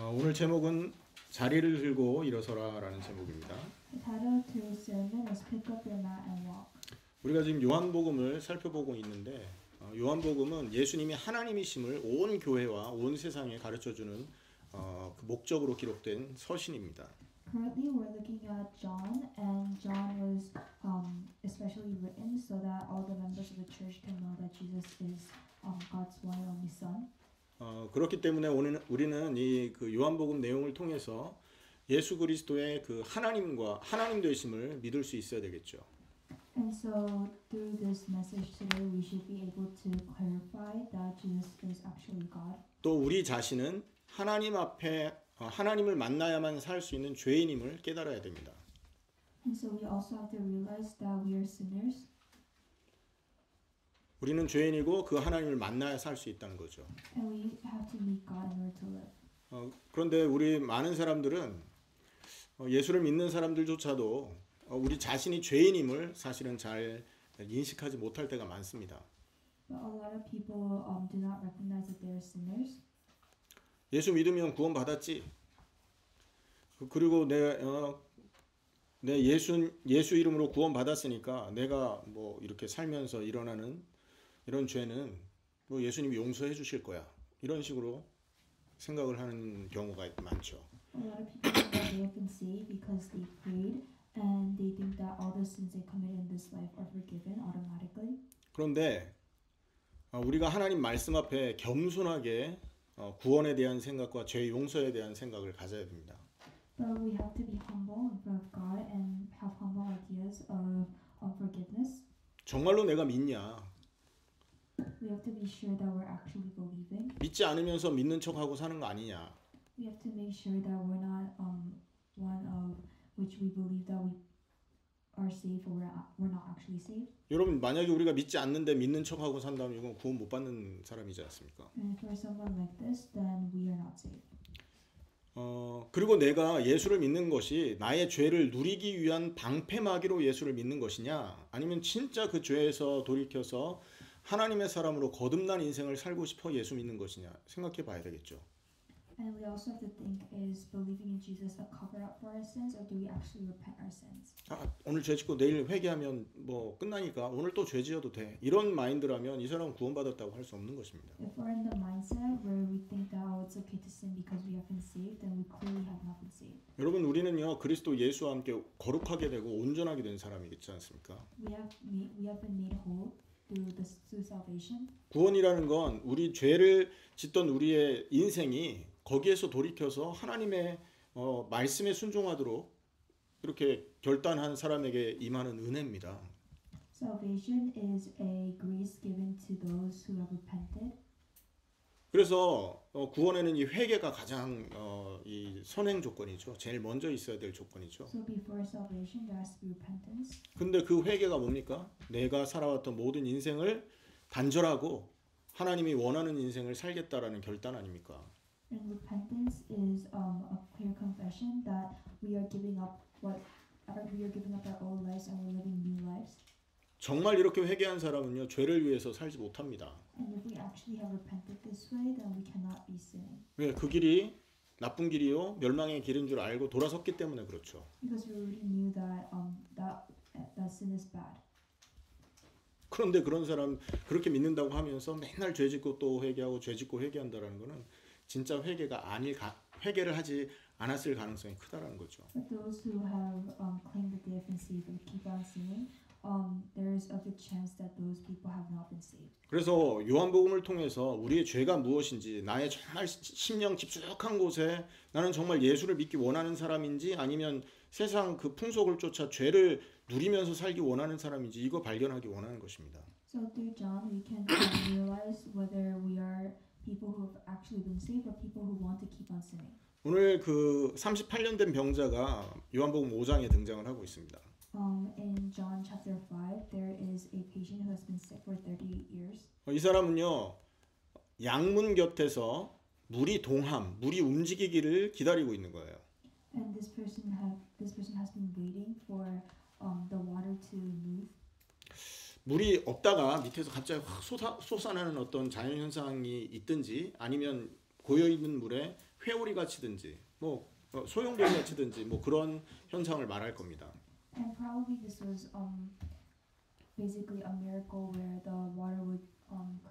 오늘 제목은 자리를 들고 일어서라라는 제목입니다. The title of today's sermon is Pick Up Your Mat and Walk. 우리가 지금 요한복음을 살펴보고 있는데 요한복음은 예수님이 하나님이심을 온 교회와 온 세상에 가르쳐주는 그 목적으로 기록된 서신입니다. Currently, we're looking at John, and John was especially written so that all the members of the church can know that Jesus is God's one and only Son. 그렇기 때문에 오늘 우리는 이 그 요한복음 내용을 통해서 예수 그리스도의 그 하나님과 하나님 되심을 믿을 수 있어야 되겠죠. And so, through this message today, we should be able to clarify that Jesus is actually God. 또 우리 자신은 하나님 앞에 하나님을 만나야만 살 수 있는 죄인임을 깨달아야 됩니다. And so, we also have to realize that we are sinners. 우리는 죄인이고 그 하나님을 만나야 살 수 있다는 거죠. And we have to meet God in order to live. 그런데 우리 많은 사람들은 예수를 믿는 사람들조차도 우리 자신이 죄인임을 사실은 잘 인식하지 못할 때가 많습니다. But a lot of people do not recognize that they are sinners. 예수 믿으면 구원 받았지. 그리고 내 예수 이름으로 구원 받았으니까 내가 뭐 이렇게 살면서 일어나는 이런 죄는 뭐 예수님이 용서해 주실 거야. 이런 식으로 생각을 하는 경우가 많죠. A lot of people think that they have been saved because they prayed, and they think that all the sins they committed in this life are forgiven automatically. 그런데 우리가 하나님 말씀 앞에 겸손하게 구원에 대한 생각과 죄 용서에 대한 생각을 가져야 됩니다. But we have to be humble in front of God and have humble ideas of forgiveness. 정말로 내가 믿냐? We have to be sure that we're actually believing. 믿지 않으면서 믿는 척하고 사는 거 아니냐? We have to make sure that we're not one of which we believe that we are saved or we're not actually saved. 여러분 만약에 우리가 믿지 않는데 믿는 척하고 산다면 이건 구원 못 받는 사람이지 않습니까? And if we're someone like this, then we are not saved. 그리고 내가 예수를 믿는 것이 나의 죄를 누리기 위한 방패막이로 예수를 믿는 것이냐? 아니면 진짜 그 죄에서 돌이켜서 하나님의 사람으로 거듭난 인생을 살고 싶어 예수 믿는 것이냐? 생각해 봐야 되겠죠. And we also have to think, is believing in Jesus a cover up for our sins, or do we actually repent our sins? 오늘 죄 짓고 내일 회개하면 뭐 끝나니까 오늘 또 죄 지어도 돼. 이런 마인드라면 이 사람은 구원받았다고 할 수 없는 것입니다. If we're in the mindset where we think that it's okay to sin because we have been saved, then we clearly have not been saved. 여러분 우리는요 그리스도 예수와 함께 거룩하게 되고 온전하게 된 사람이겠지 않습니까? We have been made whole through salvation. 구원이라는 건 우리 죄를 짓던 우리의 인생이 거기에서 돌이켜서 하나님의 말씀에 순종하도록 이렇게 결단한 사람에게 임하는 은혜입니다. Salvation is a grace given to those who have repented. 그래서 구원에는 이 회개가 가장 이 선행 조건이죠. 제일 먼저 있어야 될 조건이죠. So before salvation, there has to be repentance. 근데 그 회개가 뭡니까? 내가 살아왔던 모든 인생을 단절하고 하나님이 원하는 인생을 살겠다라는 결단 아닙니까? And repentance is a clear confession that we are giving up our old lives and we're living new lives. 정말 이렇게 회개한 사람은요 죄를 위해서 살지 못합니다. And if we actually have repented this way, then we cannot be sinning. 왜? 그 길이 나쁜 길이요 멸망의 길인 줄 알고 돌아섰기 때문에 그렇죠. Because we already knew that that sin is bad. 그런데 그런 사람 그렇게 믿는다고 하면서 맨날 죄 짓고 또 회개하고 죄 짓고 회개한다라는 거는 진짜 회개를 하지 않았을 가능성이 크다라는 거죠. But those who have claimed that they have been saved and keep on sinning, there is a good chance that those people have not been saved. 그래서 요한복음을 통해서 우리의 죄가 무엇인지 나의 정말 심령 깊숙한 곳에 나는 정말 예수를 믿기 원하는 사람인지 아니면 세상 그 풍속을 쫓아 죄를 누리면서 살기 원하는 사람인지 이거 발견하기 원하는 것입니다. So through John, we can realize whether we are people who have actually been saved or people who want to keep on sinning. 오늘 그 38년 된 병자가 요한복음 5장에 등장을 하고 있습니다. In John chapter 5, there is a patient who has been sick for 38 years. 이 사람은요 양문 곁에서 물이 움직이기를 기다리고 있는 거예요. And this person has been waiting for the water to move. 물이 없다가 밑에서 갑자기 확 솟아나는 어떤 자연현상이 있든지 아니면 고여 있는 물에 회오리가 치든지 뭐 소용돌이가 치든지 뭐 그런 현상을 말할 겁니다. And probably this was basically a miracle where the water would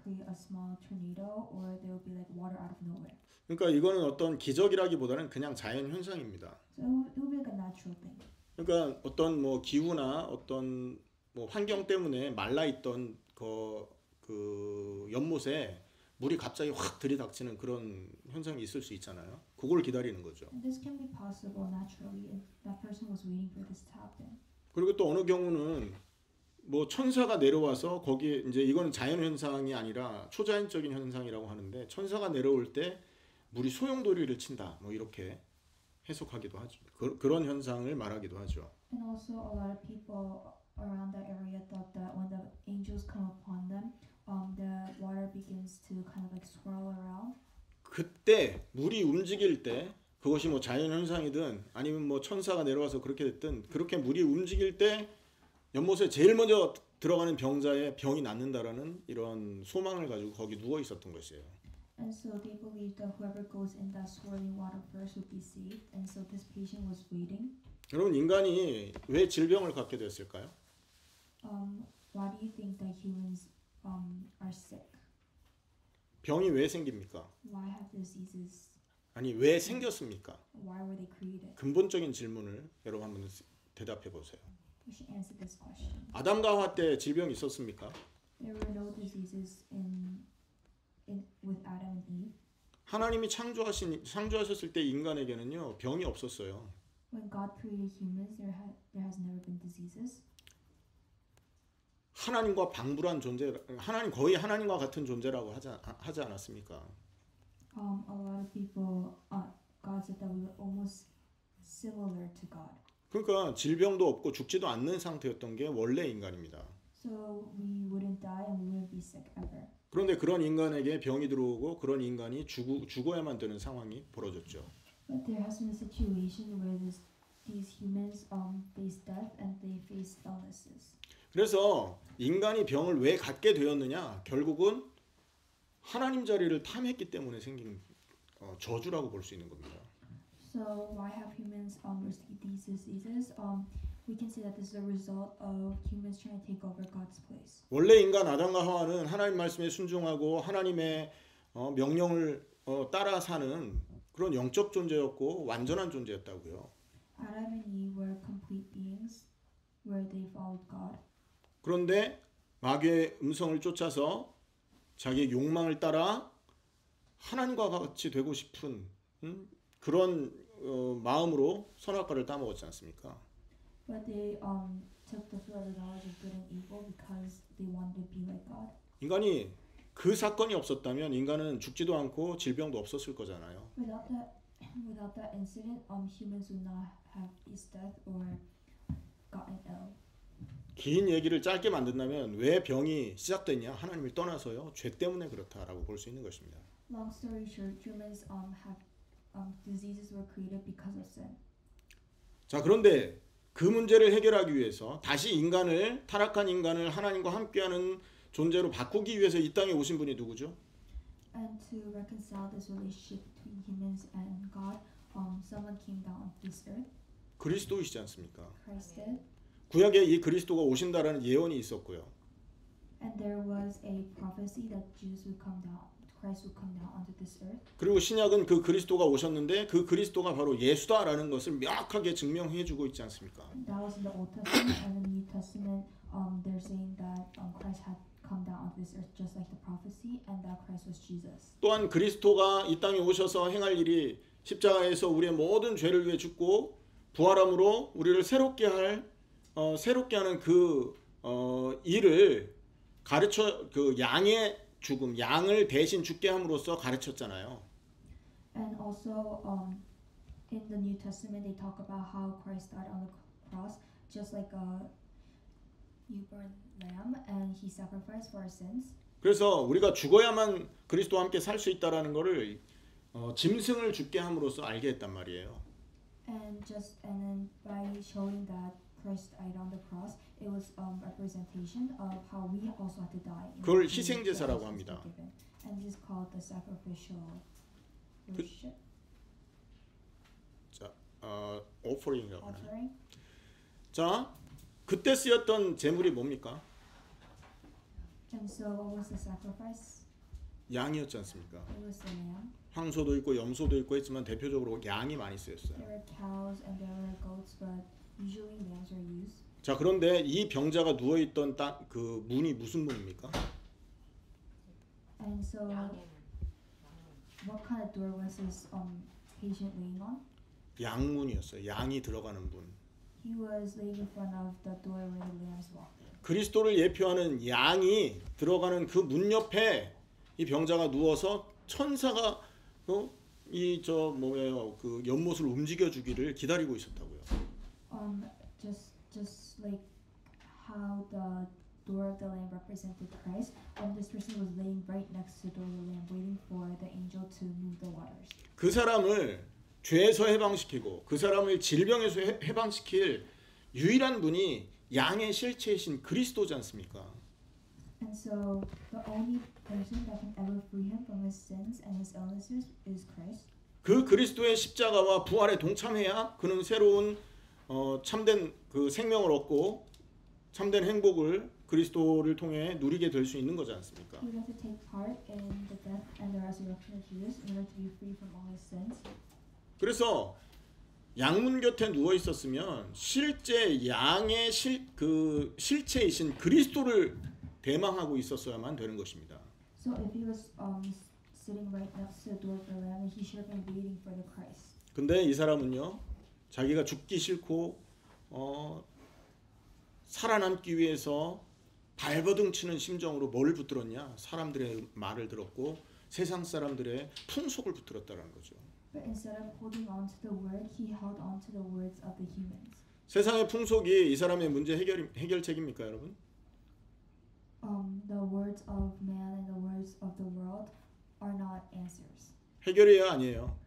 create a small tornado, or there would be like water out of nowhere. 그러니까 이거는 어떤 기적이라기보다는 그냥 자연 현상입니다. So it would be like a natural thing. 그러니까 어떤 뭐 기후나 어떤 뭐 환경 때문에 말라 있던 그 연못에 물이 갑자기 확 들이닥치는 그런 현상이 있을 수 있잖아요. 그걸 기다리는 거죠. And this can be possible naturally if that person was waiting for this to happen. 그리고 또 어느 경우는 뭐 천사가 내려와서 거기에 이제 이거는 자연 현상이 아니라 초자연적인 현상이라고 하는데 천사가 내려올 때 물이 소용돌이를 친다. 뭐 이렇게 해석하기도 하죠. 그런 현상을 말하기도 하죠. And also a lot of people around that area thought that when the angels come upon them, the water begins to kind of like swirl around. 그때 물이 움직일 때 그것이 뭐 자연 현상이든 아니면 뭐 천사가 내려와서 그렇게 됐든 그렇게 물이 움직일 때 연못에 제일 먼저 들어가는 병자의 병이 낫는다라는 이런 소망을 가지고 거기 누워 있었던 것이에요. And so they believed that whoever goes in that swirling water first would be saved. And so this patient was waiting. 여러분 인간이 왜 질병을 갖게 됐을까요? Why do you think that humans are sick? 병이 왜 생깁니까? Why have diseases? 아니 왜 생겼습니까? Why were they created? 근본적인 질문을 여러분 한번 대답해 보세요. We should answer this question. 아담과 하와 때 질병이 있었습니까? There were no diseases with Adam and Eve. 하나님이 창조하셨을 때 인간에게는요 병이 없었어요. When God created humans, there has never been diseases. 하나님과 방불한 존재, 거의 하나님과 같은 존재라고 하지 않았습니까? A lot of people, God said that we were almost similar to God. 그러니까 질병도 없고 죽지도 않는 상태였던 게 원래 인간입니다. So we wouldn't die and we wouldn't be sick ever. 그런데 그런 인간에게 병이 들어오고 그런 인간이 죽어야만 되는 상황이 벌어졌죠. But there has been a situation where these humans face death and they face illnesses. 그래서 인간이 병을 왜 갖게 되었느냐? 결국은 하나님 자리를 탐했기 때문에 생긴 저주라고 볼 수 있는 겁니다. So why have humans received these diseases? We can say that this is a result of humans trying to take over God's place. 원래 인간 아담과 하와는 하나님 말씀에 순종하고 하나님의 명령을 따라 사는 그런 영적 존재였고 완전한 존재였다고요. Adam and Eve were complete beings where they followed God. 그런데 마귀의 음성을 쫓아서 자기의 욕망을 따라 하나님과 같이 되고 싶은 그런 마음으로 선악과를 따먹었지 않습니까? But they took the fruit of the knowledge of good and evil because they wanted to be like God. 인간이 그 사건이 없었다면 인간은 죽지도 않고 질병도 없었을 거잖아요. Without that incident, humans would not have faced death or gotten ill. 긴 얘기를 짧게 만든다면 왜 병이 시작됐냐? 하나님을 떠나서요. 죄 때문에 그렇다라고 볼 수 있는 것입니다. Long story short, humans have diseases were created because of sin. 자, 그런데 그 문제를 해결하기 위해서 다시 타락한 인간을 하나님과 함께하는 존재로 바꾸기 위해서 이 땅에 오신 분이 누구죠? And to reconcile this relationship between humans and God, someone came down to this earth. 그리스도이시지 않습니까? Christ did. 구약에 이 그리스도가 오신다라는 예언이 있었고요. And there was a prophecy that Christ would come down onto this earth. 그리고 신약은 그 그리스도가 오셨는데 그 그리스도가 바로 예수다라는 것을 명확하게 증명해주고 있지 않습니까? That was in the Old Testament, and in the New Testament, they're saying that Christ had come down onto this earth just like the prophecy, and that Christ was Jesus. 또한 그리스도가 이 땅에 오셔서 행할 일이 십자가에서 우리의 모든 죄를 위해 죽고 부활함으로 우리를 새롭게 하는 그 일을 그 양의 죽음, 양을 대신 죽게 함으로써 가르쳤잖아요. And also, in the New Testament, they talk about how Christ died on the cross, just like a newborn lamb, and He sacrificed for our sins. 그래서 우리가 죽어야만 그리스도와 함께 살 수 있다라는 것을 짐승을 죽게 함으로써 알게 했단 말이에요. And then by showing that Christ died on the cross, it was representation of how we also had to die. 그걸 희생제사라고 합니다. And this is called the sacrificial worship, 자, 오퍼링이라고 하나요? offering. 자, 그때 쓰였던 제물이 뭡니까? And so what was the sacrifice? 양이었지 않습니까? It was the lamb. 황소도 있고 염소도 있고 했지만 대표적으로 양이 많이 쓰였어요. There were cows and there were goats, but usually lambs are used. 자, 그런데 이 병자가 누워 있던 그 문이 무슨 문입니까? And so what kind of door was this patient laying on? 양문이었어요. 양이 들어가는 문. He was laying in front of the door where the lambs walked in. 그리스도를 예표하는 양이 들어가는 그 문 옆에 이 병자가 누워서 천사가 그 연못을 움직여 주기를 기다리고 있었다고요. Just like how the door of the lamb represented Christ, this person was laying right next to the door of the lamb, waiting for the angel to move the waters. 그 사람을 죄에서 해방시키고 그 사람을 질병에서 해방시킬 유일한 분이 양의 실체이신 그리스도지 않습니까? And so the only person that can ever free him from his sins and his illnesses is Christ. 그 그리스도의 십자가와 부활에 동참해야 그는 새로운 참된 그 생명을 얻고 참된 행복을 그리스도를 통해 누리게 될 수 있는 거지 않습니까? He would have to take part in the death and the resurrection of Jesus in order to be free from all his sins. 그래서 양문 곁에 누워 있었으면 실제 양의 실체이신 그리스도를 대망하고 있었어야만 되는 것입니다. So if he was sitting right next to the door of the lamb, he should have been waiting for the Christ. 근데 이 사람은요, 자기가 죽기 싫고 살아남기 위해서 발버둥 치는 심정으로 뭘 붙들었냐? 사람들의 말을 들었고 세상 사람들의 풍속을 붙들었다는 거죠. But instead of holding on to the word, he held on to the words of the humans. 세상의 풍속이 이 사람의 문제 해결책입니까, 여러분? The words of man and the words of the world are not answers. 해결이에요, 아니에요?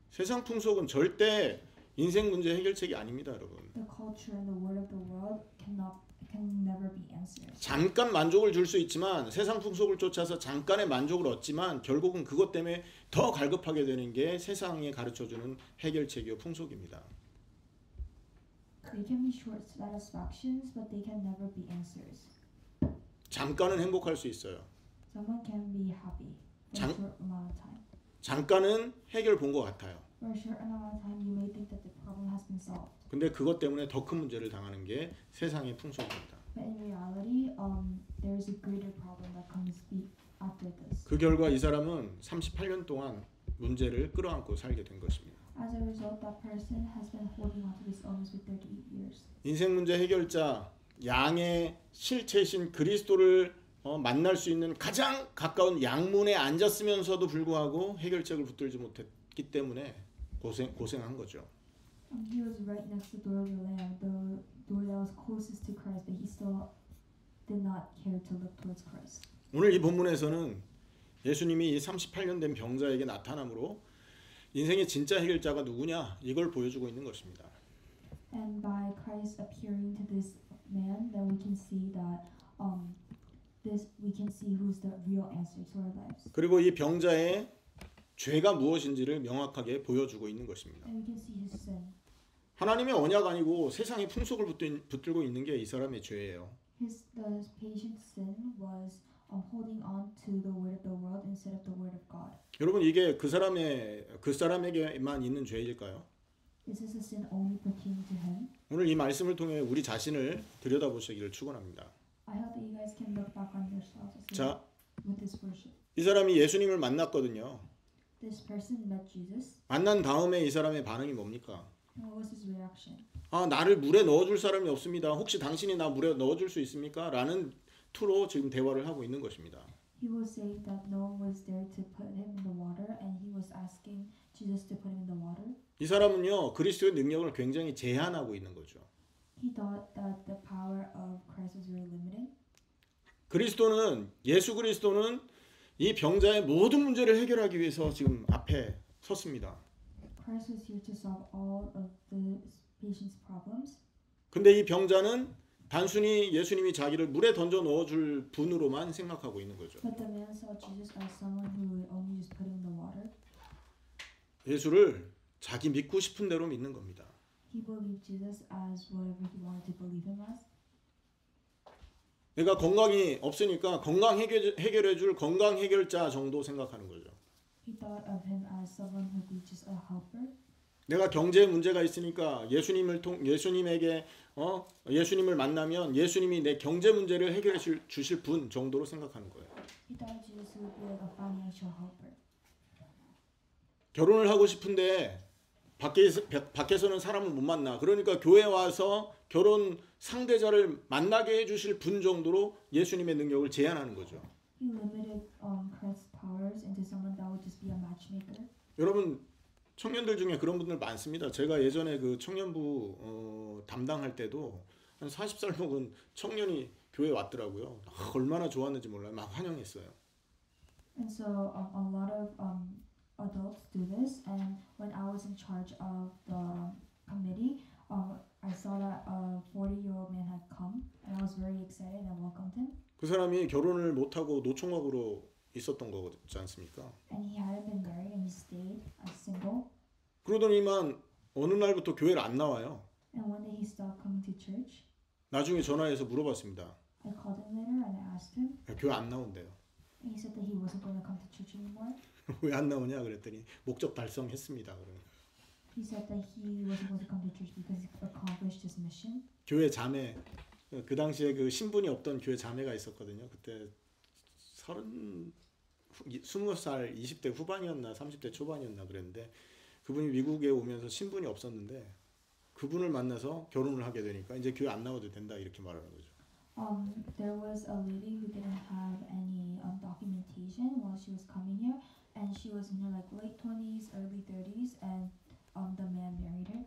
세상 풍속은 절대 인생 문제 해결책이 아닙니다, 여러분. The culture and the word of the world can never be answers. 잠깐 만족을 줄 수 있지만 세상 풍속을 쫓아서 잠깐의 만족을 얻지만 결국은 그것 때문에 더 갈급하게 되는 게 세상에 가르쳐주는 해결책이요 풍속입니다. They can be short satisfactions, but they can never be answers. 잠깐은 행복할 수 있어요. Someone can be happy for a short amount of time. 잠깐은 해결 본 것 같아요. For a short amount of time, you may think that the problem has been solved. 근데 그것 때문에 더 큰 문제를 당하는 게 세상의 풍속입니다. But in reality, there is a greater problem that comes after this. 그 결과 이 사람은 38년 동안 문제를 끌어안고 살게 된 것입니다. As a result, that person has been holding on to this illness for 38 years. 인생 문제 해결자 양의 실체이신 그리스도를 만날 수 있는 가장 가까운 양문에 앉았으면서도 불구하고 해결책을 붙들지 못했기 때문에 고생한 거죠. He was right next to the door of the lamb, the door that was closest to Christ, but he still did not care to look towards Christ. 오늘 이 본문에서는 예수님이 이 38년 된 병자에게 나타남으로 인생의 진짜 해결자가 누구냐 이걸 보여주고 있는 것입니다. And by Christ appearing to this man, then we can see that we can see who's the real answer to our lives. 그리고 이 병자의 죄가 무엇인지를 명확하게 보여주고 있는 것입니다. And we can see his sin. 하나님의 언약 아니고 세상의 풍속을 붙들고 있는 게 이 사람의 죄예요. The patient's sin was holding on to the word of the world instead of the word of God. 여러분 이게 그 사람에게만 있는 죄일까요? Is this a sin only pertaining to him? 오늘 이 말씀을 통해 우리 자신을 들여다보시기를 축원합니다. I hope that you guys can look back on yourselves as well 자, with this worship. 이 사람이 예수님을 만났거든요. This person met Jesus. 만난 다음에 이 사람의 반응이 뭡니까? And what was his reaction? 나를 물에 넣어줄 사람이 없습니다. 혹시 당신이 나 물에 넣어줄 수 있습니까? 라는 투로 지금 대화를 하고 있는 것입니다. He was saying that no one was there to put him in the water, and he was asking Jesus to put him in the water. 이 사람은요 그리스도의 능력을 굉장히 제한하고 있는 거죠. He thought that the power of Christ was very limited. 예수 그리스도는 이 병자의 모든 문제를 해결하기 위해서 지금 앞에 섰습니다. Christ was here to solve all of the patient's problems. 근데 이 병자는 단순히 예수님이 자기를 물에 던져 넣어줄 분으로만 생각하고 있는 거죠. But the man saw Jesus as someone who would only just put him in the water. 예수를 자기 믿고 싶은 대로 믿는 겁니다. He believed Jesus as whatever he wanted to believe him as. 내가 건강이 없으니까 건강 해결해 줄 건강 해결자 정도 생각하는 거죠. He thought of him as someone who would be just a helper. 내가 경제 문제가 있으니까 예수님에게 예수님을 만나면 예수님이 내 경제 문제를 해결해 주실 분 정도로 생각하는 거예요. He thought Jesus would be like a financial helper. 결혼을 하고 싶은데 밖에서는 사람을 못 만나. 그러니까 교회 와서 결혼 상대자를 만나게 해주실 분 정도로 예수님의 능력을 제한하는 거죠. He limited Christ's powers into someone that would just be a matchmaker. 여러분 청년들 중에 그런 분들 많습니다. 제가 예전에 그 청년부 담당할 때도 한 40살 먹은 청년이 교회에 왔더라고요. 얼마나 좋았는지 몰라요. 막 환영했어요. And so a lot of adults do this. And when I was in charge of the committee, I saw that a 40-year-old man had come, and I was very excited and I welcomed him. 그 사람이 결혼을 못하고 노총각으로 있었던 거지 않습니까? And he hadn't been married and he stayed as single. 그러더니만 어느 날부터 교회를 안 나와요. And one day he stopped coming to church. 나중에 전화해서 물어봤습니다. I called him later and I asked him. 교회 안 나온대요. And he said that he wasn't going to come to church anymore. 왜 안 나오냐 그랬더니 목적 달성했습니다. 그러니까. He said that he wasn't going to come to church because he accomplished his mission. 교회 자매 그 당시에 그 신분이 없던 교회 자매가 있었거든요. 그때 20살 20대 후반이었나 30대 초반이었나 그랬는데 그분이 미국에 오면서 신분이 없었는데 그분을 만나서 결혼을 하게 되니까 이제 교회 안 나와도 된다 이렇게 말하는 거죠. There was a lady who didn't have any documentation while she was coming here, and she was in her like late 20s, early 30s, and the man married her.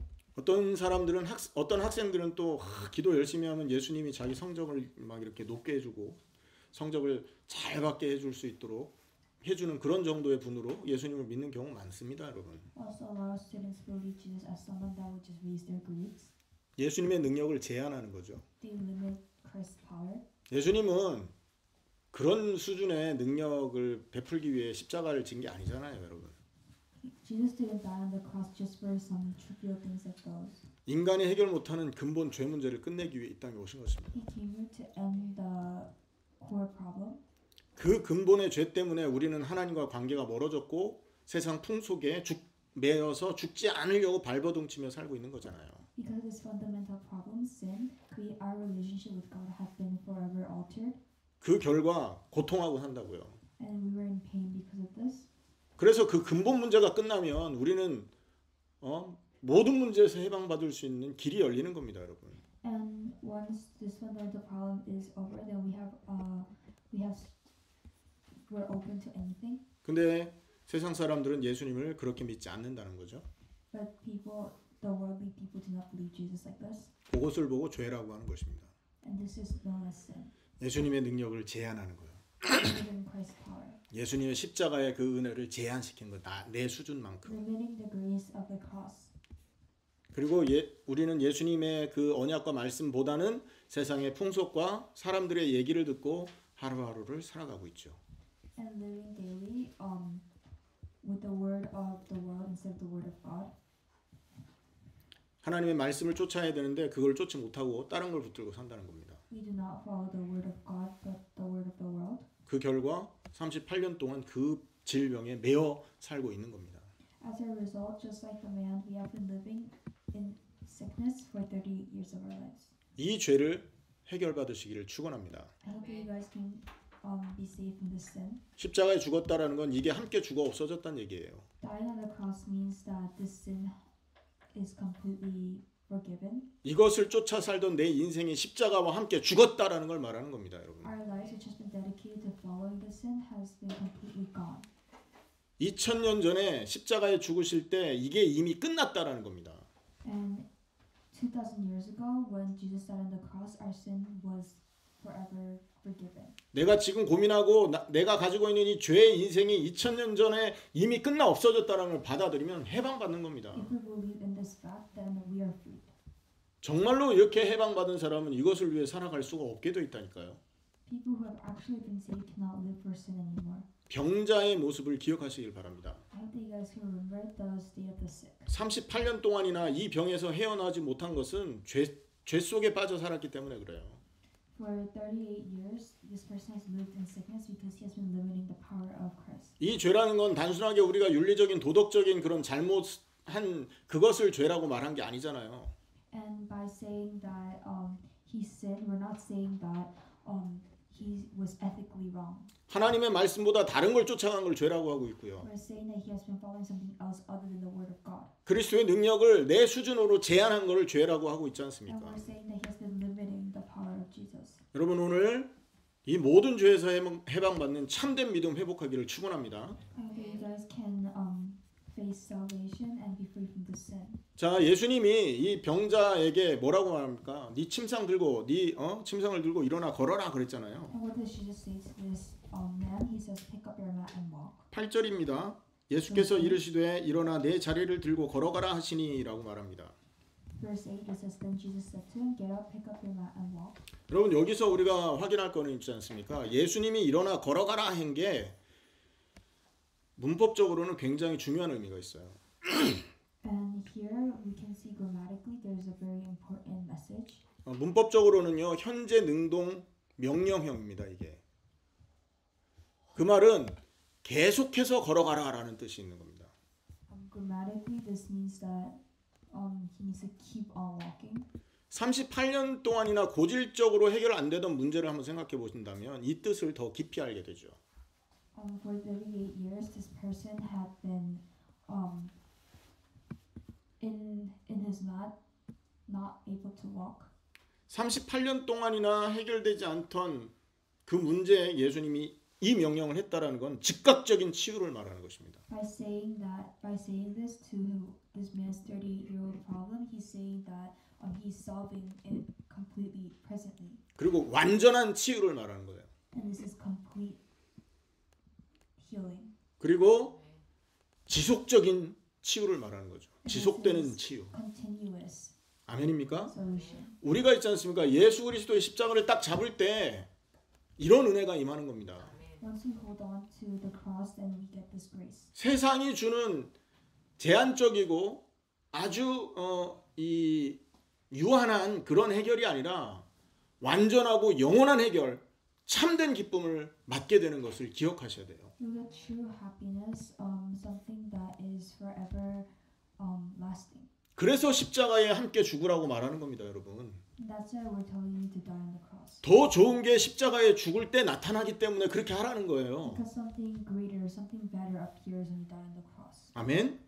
어떤 학생들은 또 기도 열심히 하면 예수님이 자기 성적을 막 이렇게 높게 해주고 성적을 잘 받게 해줄 수 있도록 해주는 그런 정도의 분으로 예수님을 믿는 경우 많습니다, 여러분. Also, a lot of students believe Jesus as someone that would just raise their grades. 예수님의 능력을 제한하는 거죠. They limit Christ's power. 예수님은 그런 수준의 능력을 베풀기 위해 십자가를 진 게 아니잖아요, 여러분. Jesus didn't die on the cross just for some trivial things like those. 인간이 해결 못하는 근본 죄 문제를 끝내기 위해 이 땅에 오신 것입니다. He came here to end the core problem. 그 근본의 죄 때문에 우리는 하나님과 관계가 멀어졌고 세상 풍속에 매여서 죽지 않으려고 발버둥치며 살고 있는 거잖아요. Because of this fundamental problem, sin, our relationship with God had been forever altered. 그 결과 고통하고 산다고요. And we were in pain because of this. 그래서 그 근본 문제가 끝나면 우리는 모든 문제에서 해방받을 수 있는 길이 열리는 겁니다, 여러분. And once this fundamental problem is over, then we're open to anything. 근데 세상 사람들은 예수님을 그렇게 믿지 않는다는 거죠. But the worldly people do not believe Jesus like this. 그것을 보고 죄라고 하는 것입니다. And this is known as sin. 예수님의 능력을 제한하는 거예요. Christ's power. 예수님의 십자가의 그 은혜를 제한시킨 거다. 내 수준만큼. Limiting the grace of the cross. 그리고 우리는 예수님의 그 언약과 말씀보다는 세상의 풍속과 사람들의 얘기를 듣고 하루하루를 살아가고 있죠. And living daily with the word of the world instead of the word of God. 하나님의 말씀을 쫓아야 되는데 그걸 쫓지 못하고 다른 걸 붙들고 산다는 겁니다. We do not follow the word of God but the word of the world. 그 결과 38년 동안 그 질병에 매여 살고 있는 겁니다. As a result, just like the man, we have been living in sickness for 30 years of our lives. 이 죄를 해결받으시기를 축원합니다. I hope you guys can be saved from this sin. 십자가에 죽었다라는 건 이게 함께 죽어 없어졌다는 얘기예요. Dying on the cross means that this sin is completely forgiven. 이것을 쫓아 살던 내 인생이 십자가와 함께 죽었다라는 걸 말하는 겁니다, 여러분. Our lives, which has been dedicated to following this sin, has been completely gone. 2000년 전에 십자가에 죽으실 때 이게 이미 끝났다라는 겁니다. And 2,000 years ago, when Jesus died on the cross, our sin was forever forgiven. 내가 지금 고민하고 내가 가지고 있는 이 죄의 인생이 2000년 전에 이미 끝나 없어졌다는 걸 받아들이면 해방받는 겁니다. If we believe in this fact, then we are freed. 정말로 이렇게 해방받은 사람은 이것을 위해 살아갈 수가 없게 돼 있다니까요. People who have actually been saved cannot live for sin anymore. 병자의 모습을 기억하시길 바랍니다. I hope that you guys can remember the state of the sick. 38년 동안이나 이 병에서 헤어나지 못한 것은 죄 속에 빠져 살았기 때문에 그래요. For 38 years, this person has lived in sickness because he has been limiting the power of Christ. 이 죄라는 건 단순하게 우리가 윤리적인 도덕적인 그런 잘못한 그것을 죄라고 말한 게 아니잖아요. And by saying that he sinned, we're not saying that he was ethically wrong. 하나님의 말씀보다 다른 걸 쫓아간 걸 죄라고 하고 있고요. We're saying that he has been following something else other than the word of God. 그리스도의 능력을 내 수준으로 제한한 것을 죄라고 하고 있지 And 않습니까? we're saying that he has been limiting the power of Jesus. 여러분 오늘 이 모든 죄에서 해방받는 참된 믿음 회복하기를 축원합니다. I hope that you guys can face salvation and be free from the sin. 자, 예수님이 이 병자에게 뭐라고 말합니까? 네 침상 들고 침상을 들고 일어나 걸어라 그랬잖아요. And what does Jesus say to this man? He says, "Pick up your mat and walk." 8절입니다. 예수께서 이르시되 일어나 내 자리를 들고 걸어가라 하시니라고 말합니다. Verse 8 it says, "Then Jesus said to him, Get up, pick up your mat and walk." 여러분 여기서 우리가 확인할 거는 있지 않습니까? 예수님이 일어나 걸어가라 한 게 문법적으로는 굉장히 중요한 의미가 있어요. And here we can see grammatically there's a very important message. 문법적으로는요 현재 능동 명령형입니다. 이게 그 말은 계속해서 걸어가라라는 뜻이 있는 겁니다. Grammatically this means that he needs to keep on walking. 38년 동안이나 고질적으로 해결 안 되던 문제를 한번 생각해 보신다면 이 뜻을 더 깊이 알게 되죠. For 38 years, this person had been in his mat, not able to walk. 38년 동안이나 해결되지 않던 그 문제에 예수님이 이 명령을 했다라는 건 즉각적인 치유를 말하는 것입니다. By saying this to this man's 38-year-old problem, he's saying that he's solving it completely presently. 그리고 완전한 치유를 말하는 거예요. And this is complete healing. 그리고 지속적인 치유를 말하는 거죠. 지속되는 치유. Continuous 아멘입니까? solution. 우리가 있지 않습니까? 예수 그리스도의 십자가를 딱 잡을 때 이런 은혜가 임하는 겁니다. Once we hold on to the cross, then we get this grace. 세상이 주는 제한적이고 아주 이 유한한 그런 해결이 아니라 완전하고 영원한 해결, 참된 기쁨을 맞게 되는 것을 기억하셔야 돼요. You get true happiness, something that is forever lasting. 그래서 십자가에 함께 죽으라고 말하는 겁니다, 여러분. That's why we're telling you to die on the cross. 더 좋은 게 십자가에 죽을 때 나타나기 때문에 그렇게 하라는 거예요. Because something greater, something better appears when you die on the cross. 아멘.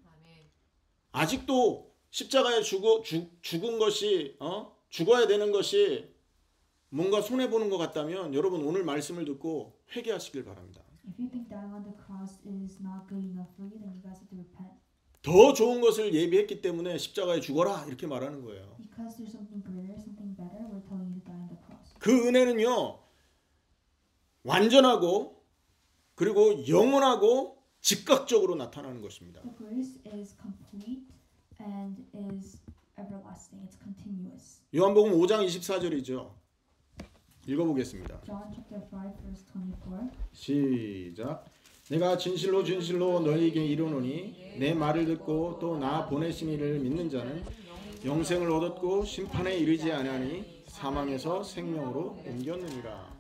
아직도 십자가에 죽은 것이 죽어야 되는 것이 뭔가 손해 보는 것 같다면 여러분 오늘 말씀을 듣고 회개하시길 바랍니다. If you think dying on the cross is not good enough for you, then you guys have to repent. 더 좋은 것을 예비했기 때문에 십자가에 죽어라 이렇게 말하는 거예요. Because there's something greater, something better, we're telling you to die on the cross. 그 은혜는요 완전하고 그리고 영원하고 즉각적으로 나타나는 것입니다. The grace is complete and is everlasting. It's continuous. 요한복음 5장 24절이죠. 읽어보겠습니다. John chapter 5 verse 24. 시작. 내가 진실로 진실로 너희에게 이르노니 내 말을 듣고 또 나 보내신 이를 믿는 자는 영생을 얻었고 심판에 이르지 아니하니 사망에서 생명으로 옮겼느니라.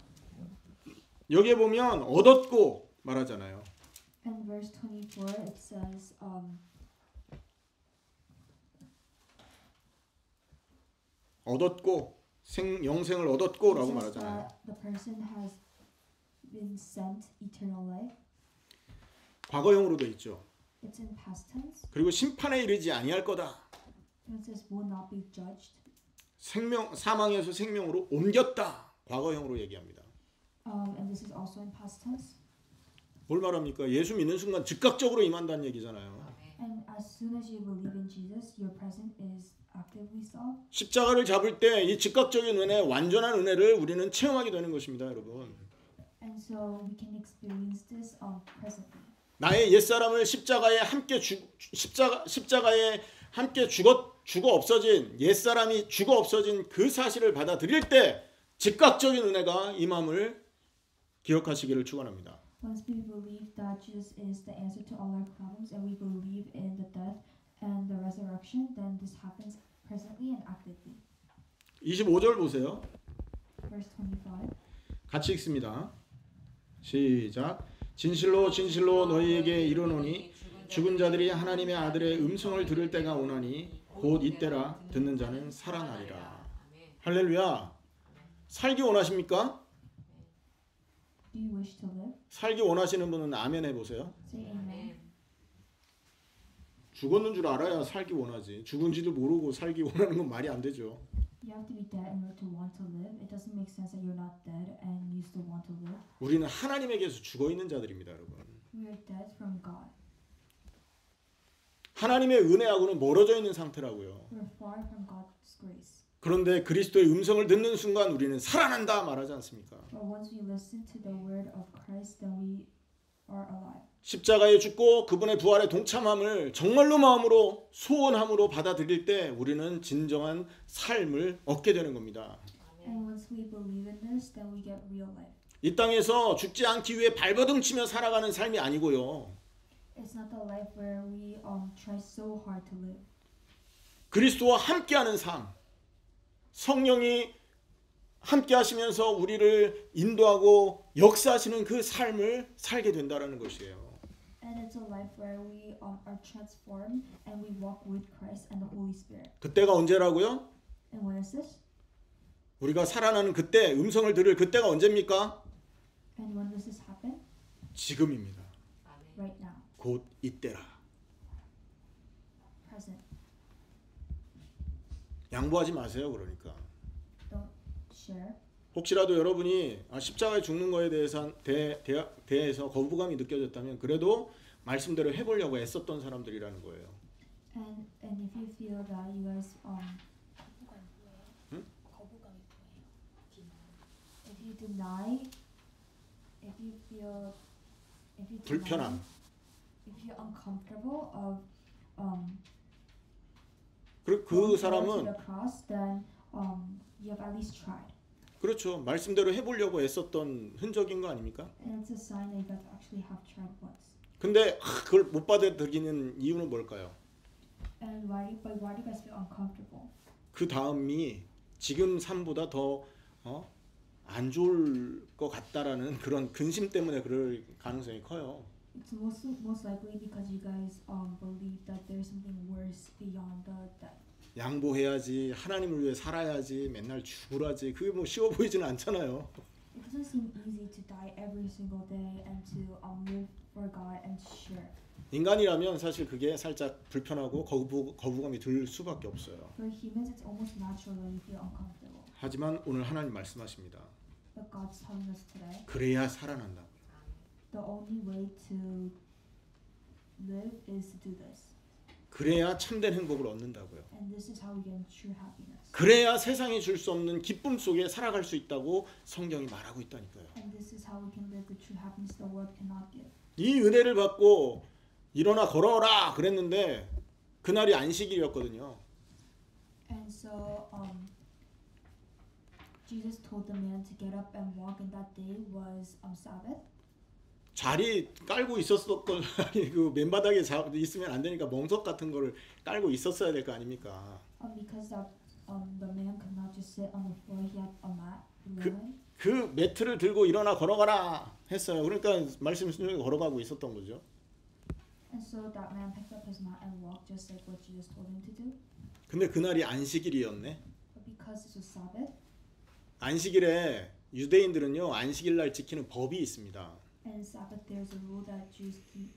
여기에 보면 얻었고 말하잖아요. And verse 24 it says 얻었고 영생을 얻었고라고 it says 말하잖아요. that the person has been sent eternal life. 과거형으로 돼 있죠. It's in past tense. 그리고 심판에 이르지 아니할 거다. And it says will not be judged. 사망에서 생명으로 옮겼다. 과거형으로 얘기합니다. And this is also in past tense. 뭘 말합니까? 예수 믿는 순간 즉각적으로 임한다는 얘기잖아요. And as soon as you believe in Jesus, your present is actively solved. 십자가를 잡을 때 이 즉각적인 은혜, 완전한 은혜를 우리는 체험하게 되는 것입니다, 여러분. And so we can experience this presently. 나의 옛사람을 십자가에 함께 죽어 없어진 옛사람이 죽어 없어진 그 사실을 받아들일 때 즉각적인 은혜가 임함을 기억하시기를 축원합니다. Once we believe that Jesus is the answer to all our problems and we believe in the death and the resurrection, then this happens presently and actively. 25절 보세요. Verse 25. 같이 읽습니다. 시작. 진실로 진실로 너희에게 이르노니 죽은 자들이 하나님의 아들의 음성을 들을 때가 오나니 곧 이때라. 듣는 자는 살아나리라. 할렐루야. 살기 원하십니까? Do you wish to live? 살기 원하시는 분은 아멘 해보세요. Say amen. 죽었는 줄 알아야 살기 원하지. 죽은지도 모르고 살기 원하는 건 말이 안 되죠. You have to be dead in order to want to live. It doesn't make sense that you're not dead and you still want to live. 우리는 하나님에게서 죽어 있는 자들입니다, 여러분. We are dead from God. 하나님의 은혜하고는 멀어져 있는 상태라고요. We're far from God's grace. 그런데 그리스도의 음성을 듣는 순간 우리는 살아난다 말하지 않습니까? But once we listen to the word of Christ, then we are alive. 십자가에 죽고 그분의 부활에 동참함을 정말로 마음으로 소원함으로 받아들일 때 우리는 진정한 삶을 얻게 되는 겁니다. And once we believe in this, then we get real life. 이 땅에서 죽지 않기 위해 발버둥 치며 살아가는 삶이 아니고요. It's not the life where we try so hard to live. 그리스도와 함께하는 삶. 성령이 함께 하시면서 우리를 인도하고 역사하시는 그 삶을 살게 된다라는 것이에요. And it's a life where we are transformed and we walk with Christ and the Holy Spirit. 그때가 언제라고요? And when is this? 우리가 살아나는 그때, 음성을 들을 그때가 언제입니까? And when does this happen? 지금입니다. Right now. 곧 이때라. Present. 양보하지 마세요. 그러니까. Don't share. 혹시라도 여러분이 십자가에 죽는 거에 대해서 거부감이 느껴졌다면 그래도 말씀대로 해보려고 애썼던 사람들이라는 거예요. And if you feel that you guys 거부감이 뭐예요? 응? 거부감이 뭐예요? if you deny, if you feel, if you 불편함. if you're uncomfortable of 그 going 사람은 to the cross, then you have at least tried. 그렇죠. 말씀대로 해보려고 애썼던 흔적인 거 아닙니까? And it's a sign that you guys actually have tried once. 근데 그걸 못 받아들이는 이유는 뭘까요? And why do you guys feel uncomfortable? 그 다음이 지금 삶보다 더 안 좋을 것 같다라는 그런 근심 때문에 그럴 가능성이 커요. It's most likely because you guys believe that there's something worse beyond the death. 양보해야지, 하나님을 위해 살아야지, 맨날 죽으라지. 그게 뭐 쉬워 보이지는 않잖아요. It doesn't seem easy to die every single day and to live for God and share. 인간이라면 사실 그게 살짝 불편하고 거부감이 들 수밖에 없어요. For humans, it's almost natural that you feel uncomfortable. 하지만 오늘 하나님 말씀하십니다. But God's telling us today, 그래야 살아난다. the only way to live is to do this. 그래야 참된 행복을 얻는다고요. And this is how we get true happiness. 그래야 세상이 줄 수 없는 기쁨 속에 살아갈 수 있다고 성경이 말하고 있다니까요. And this is how we can live the true happiness the world cannot give. 이 은혜를 받고 일어나 걸어라 그랬는데 그날이 안식일이었거든요. And so Jesus told the man to get up and walk, and that day was Sabbath. 자리 깔고 있었던 아니 그 맨바닥에 있으면 안 되니까 멍석 같은 거를 깔고 있었어야 될 거 아닙니까? Because that the man could not just sit on the floor, he had a mat. 그 매트를 들고 일어나 걸어가라 했어요. 그러니까 말씀 순종에 걸어가고 있었던 거죠. And so that man picked up his mat and walked just like what Jesus told him to do. 근데 그날이 안식일이었네. But because this was Sabbath, 안식일에 유대인들은요 안식일 날 지키는 법이 있습니다. and Sabbath there's a rule that Jews keep.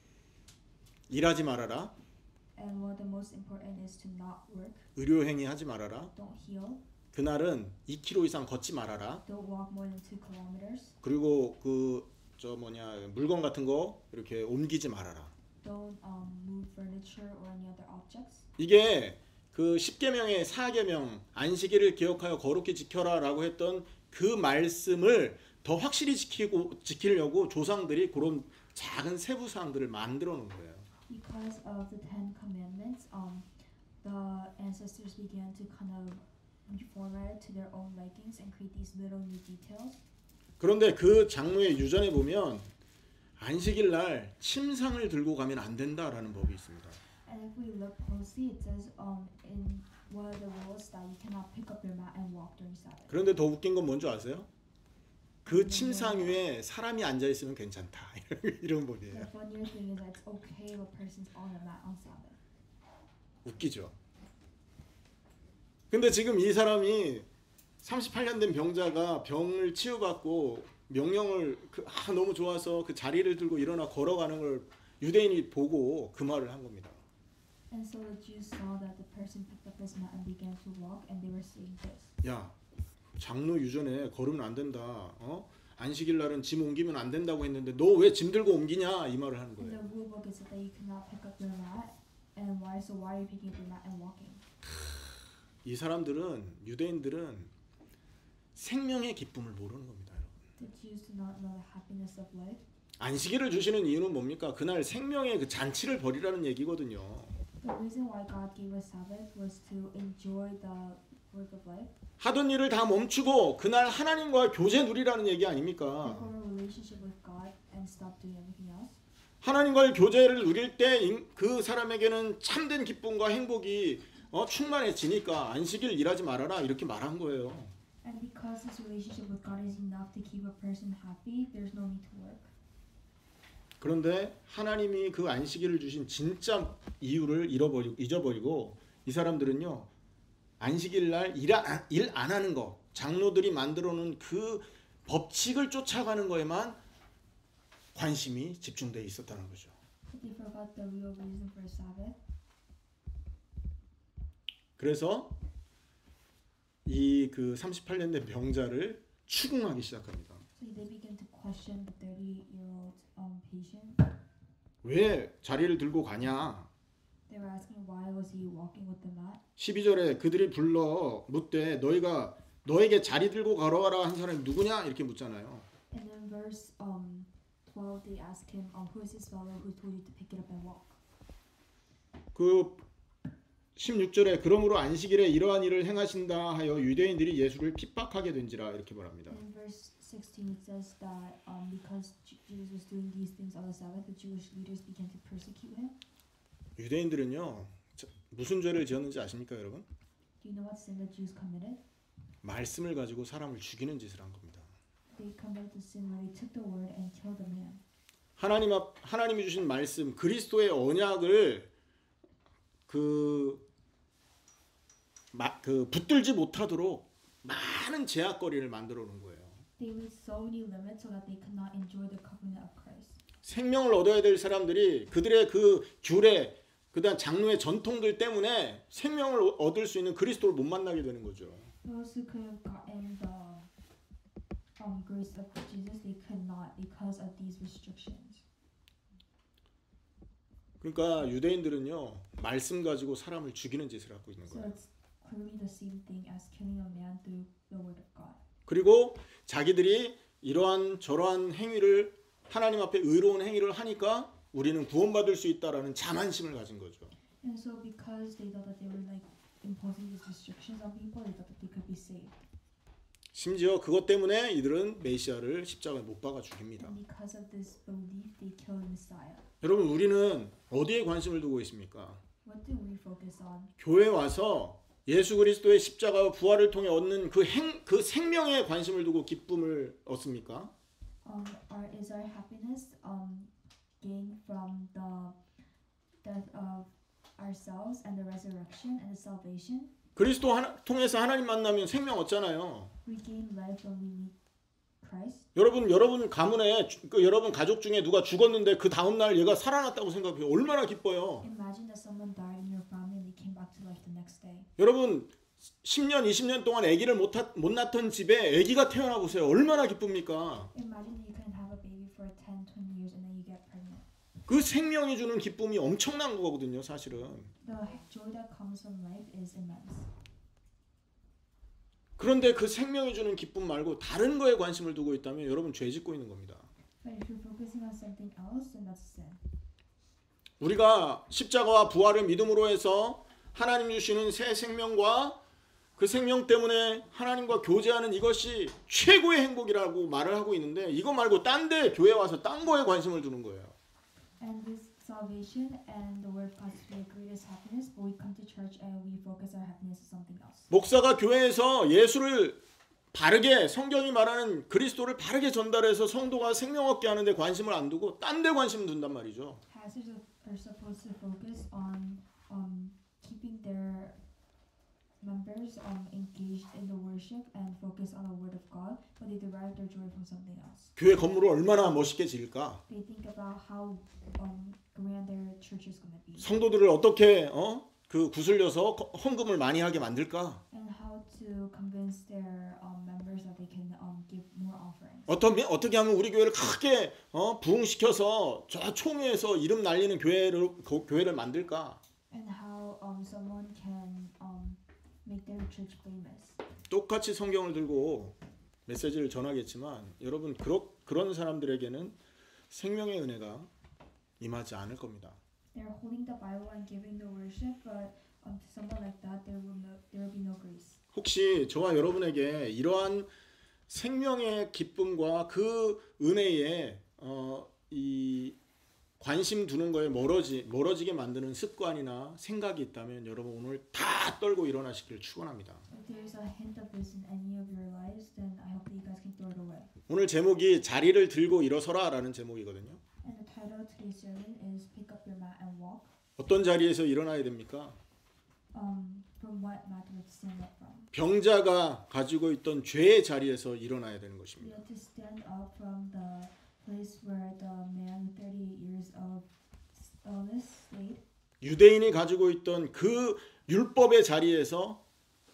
일하지 말아라. And one of the most important is to not work. 의료 행위 하지 말아라. Don't heal. 그날은 2km 이상 걷지 말아라. Don't walk more than 2 kilometers. 그리고 물건 같은 거 이렇게 옮기지 말아라. Don't move furniture or any other objects. 이게 그 10계명의 4계명 안식일을 기억하여 거룩히 지켜라라고 했던 그 말씀을 더 확실히 지키려고 조상들이 그런 작은 세부 사항들을 만들어 놓은 거예요. Because of the 10 commandments, the ancestors began to kind of reformat it to their own likings and create these little new details. 그런데 그 장로의 유전에 보면 안식일 날 침상을 들고 가면 안 된다라는 법이 있습니다. And if we look closely, it says in one of the rules that you cannot pick up your mat and walk during Sabbath. 그런데 더 웃긴 건 뭔지 아세요? 그 침상 위에 사람이 앉아 있으면 괜찮다. 이런 법이에요. The funnier thing is that it's okay if a person's on a mat on Sabbath. 웃기죠. 근데 지금 이 사람이 38년 된 병자가 병을 치유받고 명령을 너무 좋아서 그 자리를 들고 일어나 걸어가는 걸 유대인이 보고 그 말을 한 겁니다. And so the Jews saw that the person picked up his mat and began to walk, and they were saying this. 야, 장로 유전에 걸으면 안 된다. 안식일 날은 짐 옮기면 안 된다고 했는데 너 왜 짐 들고 옮기냐 이 말을 하는 In the 거예요. rule book it said that you cannot pick up your mat, and why are you picking up your mat and walking? 이 사람들은 유대인들은 생명의 기쁨을 모르는 겁니다. The Jews do not know the happiness of life. 안식일을 주시는 이유는 뭡니까? 그날 생명의 그 잔치를 벌이라는 얘기거든요. The reason why God gave us Sabbath was to enjoy the work of life. 하던 일을 다 멈추고 그날 하나님과 교제 누리라는 얘기 To 아닙니까? form a relationship with God and stop doing everything else. 하나님과의 교제를 누릴 때 그 사람에게는 참된 기쁨과 행복이 충만해지니까 안식일 일하지 말아라 이렇게 말한 거예요. And because this relationship with God is enough to keep a person happy, there's no need to work. 그런데 하나님이 그 안식일을 주신 진짜 이유를 잊어버리고 이 사람들은요 안식일 날 일 안 하는 거 장로들이 만들어 놓은 그 법칙을 쫓아가는 거에만 관심이 집중되어 있었다는 거죠. But they forgot the real reason for Sabbath. 그래서 이 그 38년 된 병자를 추궁하기 시작합니다. So they began to question the 30-year-old patient. 왜 자리를 들고 가냐? They were asking why was he walking with the mat. 12절에 그들이 불러 묻되 너에게 자리 들고 걸어가라 한 사람이 누구냐? 이렇게 묻잖아요. And in verse 12 they asked him, who is this fellow who told you to pick it up and walk? 그 16절에 그러므로 안식일에 이러한 일을 행하신다 하여 유대인들이 예수를 핍박하게 된지라 이렇게 말합니다. In verse 16 it says that because Jesus was doing these things on the Sabbath, the Jewish leaders began to persecute him. 유대인들은요 무슨 죄를 지었는지 아십니까 여러분? Do you know what sin the Jews committed? 말씀을 가지고 사람을 죽이는 짓을 한 겁니다. They committed the sin where they took the word and killed a man. 하나님이 주신 말씀 그리스도의 언약을 붙들지 못하도록 많은 제약거리를 만들어 놓은 거예요. They made so many limits so that they could not enjoy the covenant of Christ. 생명을 얻어야 될 사람들이 그들의 그 규례, 그다음 장로의 전통들 때문에 생명을 얻을 수 있는 그리스도를 못 만나게 되는 거죠. Those who could have gotten the grace of Jesus, they could not because of these restrictions. 그러니까 유대인들은요 말씀 가지고 사람을 죽이는 짓을 하고 있는 So 거예요. it's clearly the same thing as killing a man through the word of God. 그리고 자기들이 이러한 저러한 행위를 하나님 앞에 의로운 행위를 하니까 우리는 구원받을 수 있다라는 자만심을 가진 거죠. And so because they thought that they were like imposing these restrictions on people, they thought that they could be saved. 심지어 그것 때문에 이들은 메시아를 십자가에 못 박아 죽입니다. And because of this belief, they killed Messiah. 여러분 우리는 어디에 관심을 두고 있습니까? What do we focus on? 교회 와서 예수 그리스도의 십자가와 부활을 통해 얻는 그 생명에 관심을 두고 기쁨을 얻습니까? Is our happiness gained from the death of ourselves and the resurrection and the salvation? 그리스도 통해서 하나님 만나면 생명 얻잖아요. We gain life when we meet Christ. 여러분 가문에 여러분 가족 중에 누가 죽었는데 그 다음 날 얘가 살아났다고 생각해요. 얼마나 기뻐요. Imagine that someone died in your family and they came back to life the next day. 여러분 10년, 20년 동안 아기를 못 낳던 집에 아기가 태어나 보세요. 얼마나 기쁩니까? Imagine that you couldn't have a baby for 10, 20 years and then you get pregnant. 그 생명이 주는 기쁨이 엄청난 거거든요, 사실은. The joy that comes from life is immense. 그런데 그 생명이 주는 기쁨 말고 다른 거에 관심을 두고 있다면 여러분 죄 짓고 있는 겁니다. But if you're focusing on something else, then that's sin. 우리가 십자가와 부활을 믿음으로 해서 하나님 주시는 새 생명과 그 생명 때문에 하나님과 교제하는 이것이 최고의 행복이라고 말을 하고 있는데 이거 말고 딴 데 교회 와서 딴 거에 관심을 두는 거예요. And this salvation and the word causes the greatest happiness, but we come to church and we focus our happiness on something else. 목사가 교회에서 예수를 바르게 성경이 말하는 그리스도를 바르게 전달해서 성도가 생명 얻게 하는데 관심을 안 두고 딴 데 관심 둔단 말이죠. Pastors are supposed to focus on keeping their members engaged in the worship and focus on the word of God, but they derive their joy from something else. 교회 건물을 얼마나 멋있게 지을까? They think about how grand their church is going to be 성도들을 어떻게 그 구슬려서 헌금을 많이 하게 만들까? and how to convince their members that they can give more offerings. 어떻게 하면 우리 교회를 크게 부흥시켜서 저 총회에서 이름 날리는 교회를 만들까? And how someone can make their church famous. 똑같이 성경을 들고 메시지를 전하겠지만 여러분 그런 사람들에게는 생명의 은혜가 임하지 않을 겁니다. They're holding the Bible and giving the worship, but to someone like that, there will be no grace. 혹시 저와 여러분에게 이러한 생명의 기쁨과 그 은혜에 이 관심 두는 거에 멀어지게 만드는 습관이나 생각이 있다면 여러분 오늘 다 떨고 일어나시기를 축원합니다. If there's a hint of this in any of your lives, then I hope that you guys can throw it away. 오늘 제목이 자리를 들고 일어서라라는 제목이거든요. And the title of today's sermon is "Pick up your mat and walk." 어떤 자리에서 일어나야 됩니까? From what mat do we have to stand up from? 병자가 가지고 있던 죄의 자리에서 일어나야 되는 We 것입니다. have to stand up from the place where the man with 38 years of illness stayed. 유대인이 가지고 있던 그 율법의 자리에서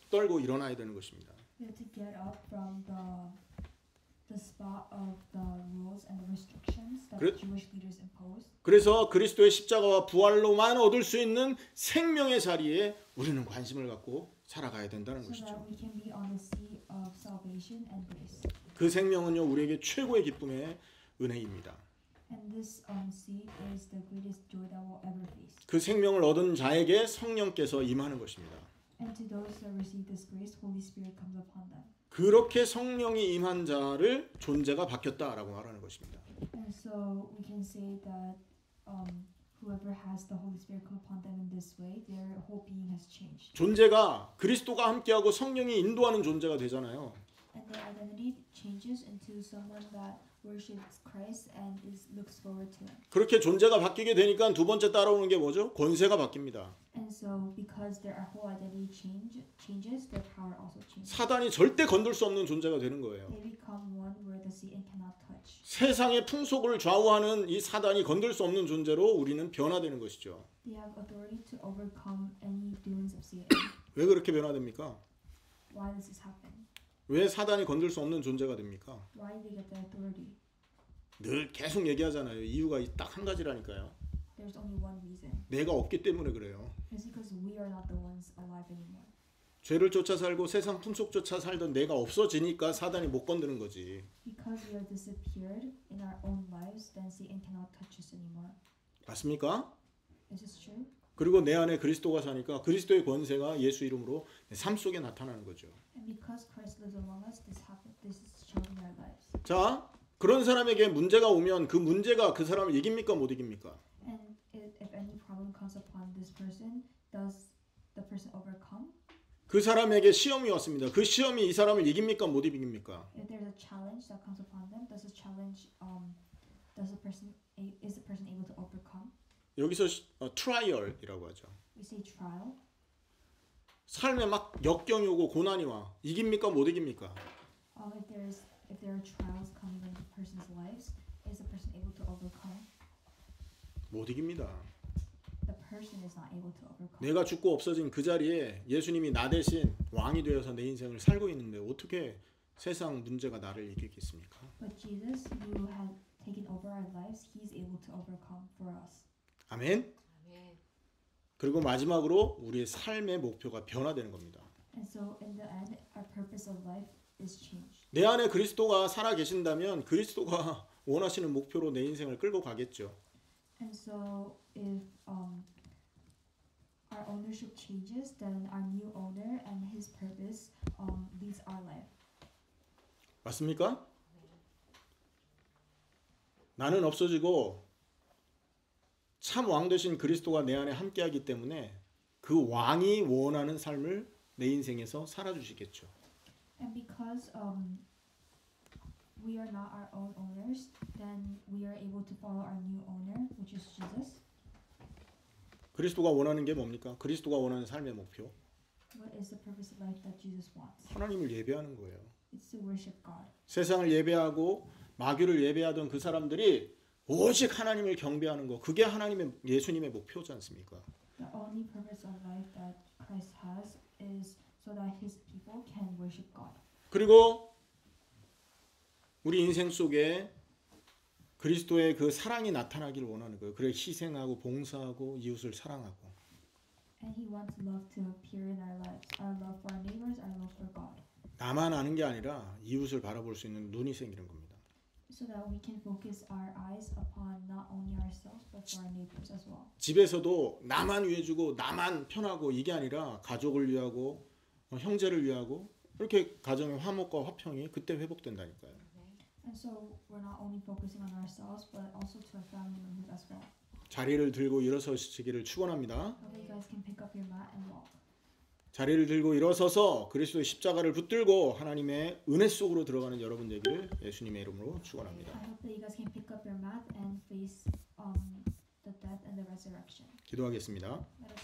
떨고 일어나야 되는 것입니다. We have to get up from the spot of the rules and the restrictions that Jewish leaders imposed. 그래서 그리스도의 십자가와 부활로만 얻을 수 있는 생명의 자리에 우리는 관심을 갖고 살아가야 된다는 So that 것이죠. we can be on the seat of salvation and grace. 그 생명은요 우리에게 최고의 기쁨의 은혜입니다. And this seat is the greatest joy that we'll ever face. 그 생명을 얻은 자에게 성령께서 임하는 것입니다. And to those that receive this grace, Holy Spirit comes upon them. 그렇게 성령이 임한 자를 존재가 바뀌었다라고 말하는 것입니다. And so we can say that whoever has the Holy Spirit come upon them in this way, their whole being has changed. 존재가 그리스도가 함께하고 성령이 인도하는 존재가 되잖아요. And their identity changes into someone that worships Christ and looks forward to Him. 그렇게 존재가 바뀌게 되니까 두 번째 따라오는 게 뭐죠? 권세가 바뀝니다. And so, because their whole identity changes, their power also changes. 사단이 절대 건들 수 없는 존재가 되는 거예요. They become one where the Satan cannot touch. 세상의 풍속을 좌우하는 이 사단이 건들 수 없는 존재로 우리는 변화되는 것이죠. They have authority to overcome any doings of Satan. 왜 그렇게 변화됩니까? Why does this happen? 왜 사단이 건들 수 없는 존재가 됩니까? Why do they get the authority? 늘 계속 얘기하잖아요. 이유가 딱 한 가지라니까요. There's only one reason. 내가 없기 때문에 그래요. It's because we are not the ones alive anymore. 죄를 쫓아 살고 세상 풍속조차 살던 내가 없어지니까 사단이 못 건드는 거지. Because we are disappeared in our own lives, then Satan cannot touch us anymore. 맞습니까? Is this true? 그리고 내 안에 그리스도가 사니까 그리스도의 권세가 예수 이름으로 내 삶 속에 나타나는 거죠. And because Christ lives among us, this is shown in our lives. 자, 그런 사람에게 문제가 오면 그 문제가 그 사람을 이깁니까 못 이깁니까? And if any problem comes upon this person, does the person overcome? 그 사람에게 시험이 왔습니다. 그 시험이 이 사람을 이깁니까 못 이깁니까? If there's a challenge that comes upon them, does the challenge is the person able to overcome? 여기서 트라이얼이라고 하죠. We say trial. 삶에 막 역경이 오고 고난이 와. 이깁니까 못 이깁니까? If there are trials coming in the person's lives, is the person able to overcome? 못 이깁니다. The person is not able to overcome. 내가 죽고 없어진 그 자리에 예수님이 나 대신 왕이 되어서 내 인생을 살고 있는데 어떻게 세상 문제가 나를 이기겠습니까? But Jesus, who had taken over our lives, He's able to overcome for us. 아멘. 그리고 마지막으로 우리의 삶의 목표가 변화되는 겁니다. And so, in the end, our purpose of life is changed. 내 안에 그리스도가 살아 계신다면 그리스도가 원하시는 목표로 내 인생을 끌고 가겠죠. And so, if our own ownership changes, then our new owner and his purpose leads our life. 맞습니까? 나는 없어지고 참 왕 되신 그리스도가 내 안에 함께하기 때문에 그 왕이 원하는 삶을 내 인생에서 살아주시겠죠. And because we are not our own owners, then we are able to follow our new owner, which is Jesus. 그리스도가 원하는 게 뭡니까? 그리스도가 원하는 삶의 목표. What is the purpose of life that Jesus wants? 하나님을 예배하는 거예요. It's to worship God. 세상을 예배하고 마귀를 예배하던 그 사람들이 오직 하나님을 경배하는 거. 그게 하나님의 예수님의 목표지 않습니까? The only purpose of life that Christ has is so that his people can worship God. 그리고 우리 인생 속에 그리스도의 그 사랑이 나타나기를 원하는 거예요. 그래 희생하고 봉사하고 이웃을 사랑하고. And he wants love to appear in our lives. Our love for our neighbors, our love for God. 나만 아는 게 아니라 이웃을 바라볼 수 있는 눈이 생기는 겁니다. So that we can focus our eyes upon not only ourselves but for our neighbors as well. 집에서도 나만 위해주고 나만 편하고 이게 아니라 가족을 위하고 형제를 위하고 이렇게 가정의 화목과 화평이 그때 회복된다니까요. And so we're not only focusing on ourselves but also to our family members as well. 자리를 들고 일어서시기를 축원합니다. That way you guys can pick up your mat and walk. 자리를 들고 일어서서 그리스도의 십자가를 붙들고 하나님의 은혜 속으로 들어가는 여러분 되기를 예수님의 이름으로 축원합니다. I hope that you guys can pick up your mat and face the death and the resurrection. 기도하겠습니다. Let us